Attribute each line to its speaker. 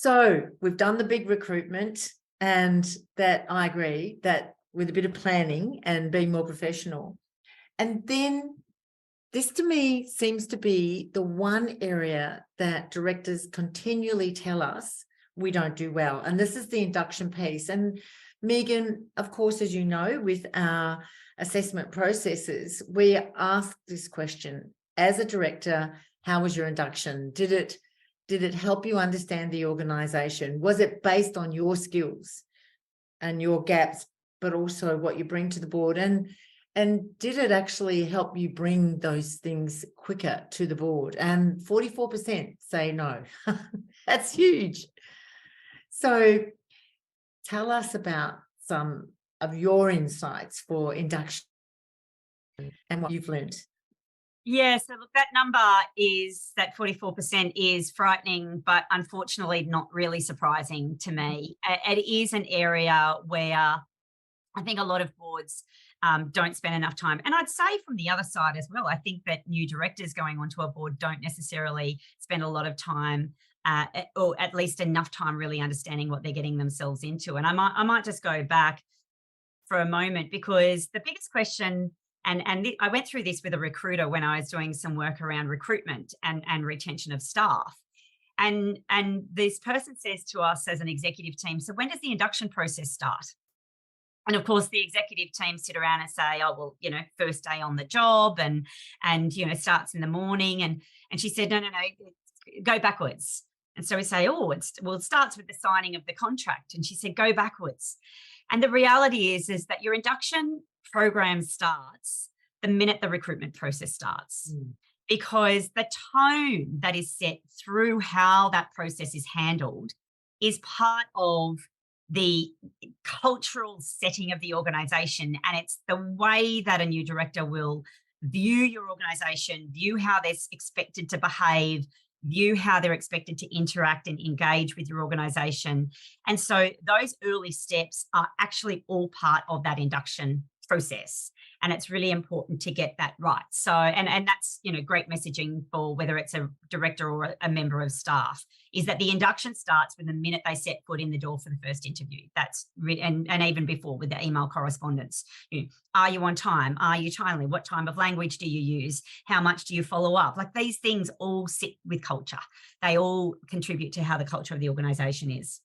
Speaker 1: So we've done the big recruitment, and that I agree that with a bit of planning and being more professional. And then this to me seems to be the one area that directors continually tell us we don't do well. And this is the induction piece. And Megan, of course, as you know, with our assessment processes, we ask this question as a director: how was your induction? Did it help you understand the organization? Was it based on your skills and your gaps, but also what you bring to the board? And did it actually help you bring those things quicker to the board? And 44% say no. That's huge. So tell us about some of your insights for induction and what you've learned.
Speaker 2: Yeah, so look, that number is that 44% is frightening, but unfortunately not really surprising to me. It is an area where I think a lot of boards don't spend enough time. And I'd say from the other side as well, I think that new directors going onto a board don't necessarily spend a lot of time, or at least enough time really understanding what they're getting themselves into. And I might just go back for a moment, because the biggest question, I went through this with a recruiter when I was doing some work around recruitment and retention of staff. And this person says to us as an executive team, so when does the induction process start? And of course, the executive team sit around and say, oh, well, first day on the job and starts in the morning. And she said, no, go backwards. And so we say, oh, it starts with the signing of the contract. And she said, go backwards. And the reality is that your induction program starts the minute the recruitment process starts, because the tone that is set through how that process is handled is part of the cultural setting of the organization. And it's the way that a new director will view your organization, view how they're expected to behave, view how they're expected to interact and engage with your organization. And so those early steps are actually all part of that induction process. And it's really important to get that right. So, and that's, great messaging for whether it's a director or a member of staff, is that the induction starts with the minute they set foot in the door for the first interview. That's and even before, with the email correspondence. Are you on time? Are you timely? What type of language do you use? How much do you follow up? Like, these things all sit with culture. They all contribute to how the culture of the organization is.